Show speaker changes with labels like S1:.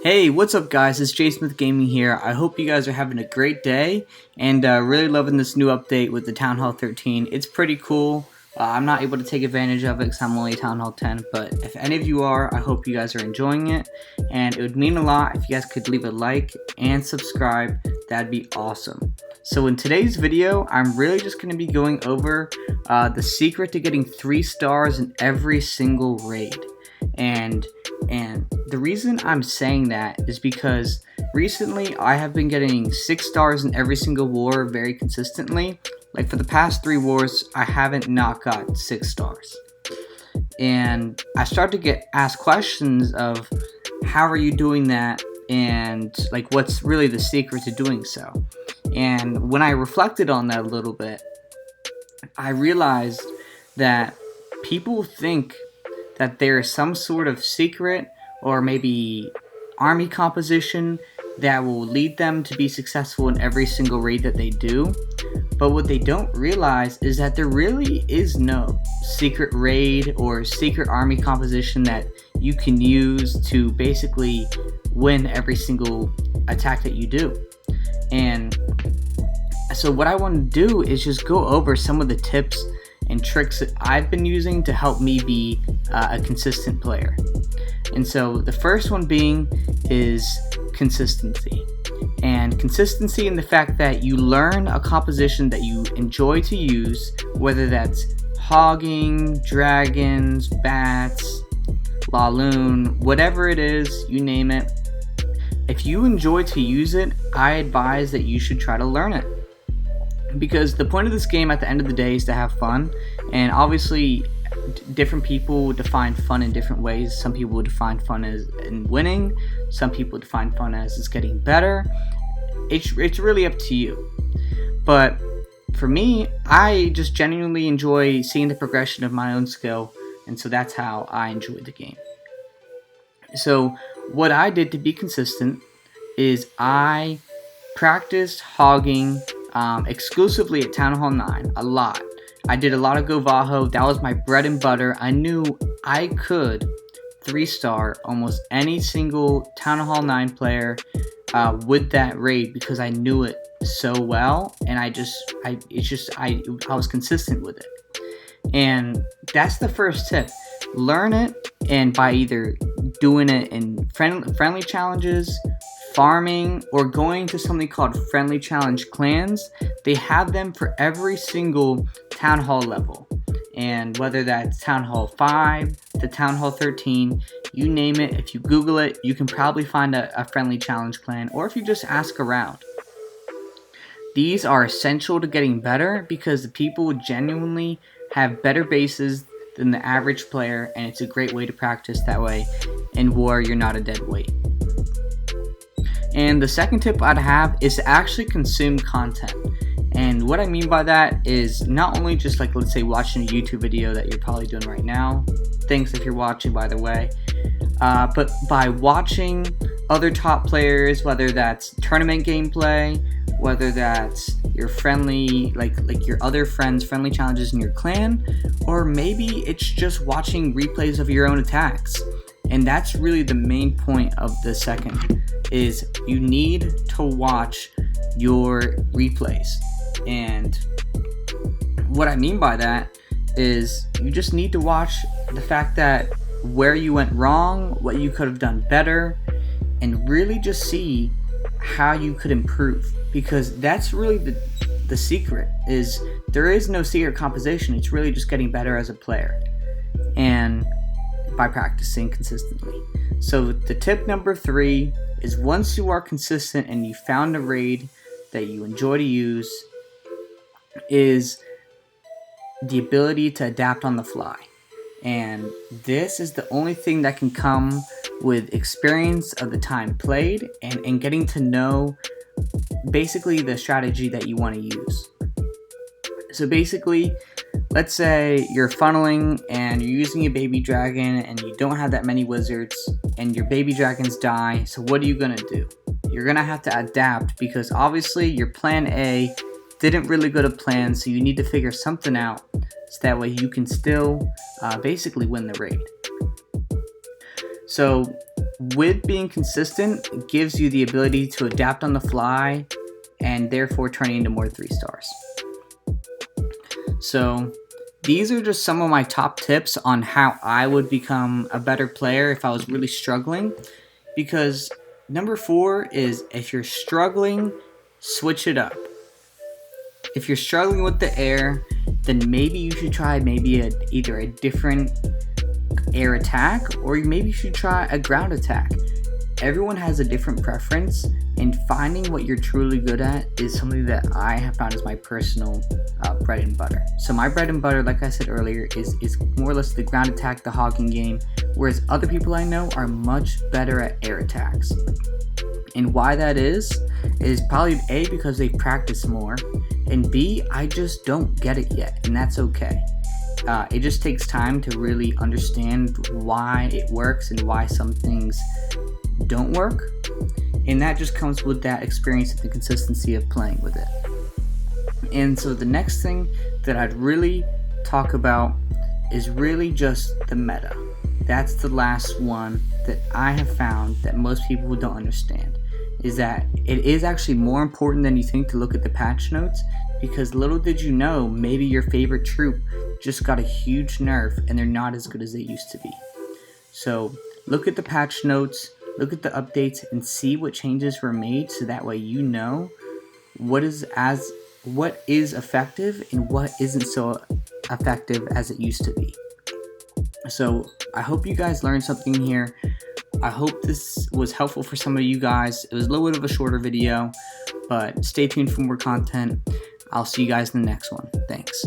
S1: Hey, what's up guys? It's Jsmith Gaming here. I hope you guys are having a great day and really loving this new update with the Town Hall 13. It's pretty cool. I'm not able to take advantage of it because I'm only Town Hall 10, but if any of you are, I hope you guys are enjoying it, and it would mean a lot if you guys could leave a like and subscribe. That'd be awesome. So in today's video, I'm really just going to be going over the secret to getting 3 stars in every single raid. And the reason I'm saying that is because recently I have been getting 6 stars in every single war very consistently. Like for the past 3 wars, I haven't not got 6 stars. And I started to get asked questions of how are you doing that, and like what's really the secret to doing so. And when I reflected on that a little bit, I realized that people think that there is some sort of secret or maybe army composition that will lead them to be successful in every single raid that they do. But what they don't realize is that there really is no secret raid or secret army composition that you can use to basically win every single attack that you do. And so what I want to do is just go over some of the tips and tricks that I've been using to help me be a consistent player. And so the first one being is consistency. And consistency in the fact that you learn a composition that you enjoy to use, whether that's hogging, dragons, bats, Laloon, whatever it is, you name it. If you enjoy to use it, I advise that you should try to learn it. Because the point of this game at the end of the day is to have fun, and obviously different people define fun in different ways. Some people define fun as in winning, some people define fun as it's getting better. It's really up to you. But for me, I just genuinely enjoy seeing the progression of my own skill, and so that's how I enjoy the game. So what I did to be consistent is I practiced hogging exclusively at Town Hall 9 a lot. I did a lot of Govaho. That was my bread and butter. I knew I could 3-star almost any single Town Hall 9 player with that raid because I knew it so well, and I was consistent with it. And that's the first tip. Learn it, and by either doing it in friendly challenges, farming, or going to something called friendly challenge clans. They have them for every single Town Hall level, and whether that's Town Hall 5 to Town Hall 13, you name it, if you Google it, you can probably find a friendly challenge clan, or if you just ask around. These are essential to getting better because the people genuinely have better bases than the average player, and it's a great way to practice that way. In war, you're not a dead weight. And the second tip I'd have is to actually consume content. And what I mean by that is not only just like, let's say, watching a YouTube video that you're probably doing right now. Thanks if you're watching, by the way. But by watching other top players, whether that's tournament gameplay, whether that's your friendly, like your other friends' friendly challenges in your clan, or maybe it's just watching replays of your own attacks. And that's really the main point of the second, is you need to watch your replays. And what I mean by that is you just need to watch the fact that where you went wrong, what you could have done better, and really just see how you could improve. Because that's really the secret, is there is no secret composition. It's really just getting better as a player, and by practicing consistently. So the tip number 3 is, once you are consistent and you found a raid that you enjoy to use, is the ability to adapt on the fly. And this is the only thing that can come with experience of the time played and getting to know basically the strategy that you want to use. So basically, let's say you're funneling and you're using a baby dragon and you don't have that many wizards and your baby dragons die. So what are you going to do? You're going to have to adapt, because obviously your plan A didn't really go to plan, so you need to figure something out so that way you can still basically win the raid. So with being consistent, it gives you the ability to adapt on the fly and therefore turning into more 3-stars. So these are just some of my top tips on how I would become a better player if I was really struggling. Because number 4 is, if you're struggling, switch it up. If you're struggling with the air, then maybe you should try either a different air attack, or maybe you should try a ground attack. Everyone has a different preference, and finding what you're truly good at is something that I have found as my personal bread and butter. So my bread and butter, like I said earlier, is more or less the ground attack, the hogging game, whereas other people I know are much better at air attacks. And why that is probably A, because they practice more, and B, I just don't get it yet, and that's okay. It just takes time to really understand why it works and why some things don't work, and that just comes with that experience and the consistency of playing with it. And so the next thing that I'd really talk about is really just the meta. That's the last one that I have found that most people don't understand, is that it is actually more important than you think to look at the patch notes, because little did you know, maybe your favorite troop just got a huge nerf and they're not as good as they used to be. So look at the patch notes, look at the updates, and see what changes were made, so that way you know what is effective and what isn't so effective as it used to be. So I hope you guys learned something here. I hope this was helpful for some of you guys. It was a little bit of a shorter video, but stay tuned for more content. I'll see you guys in the next one. Thanks.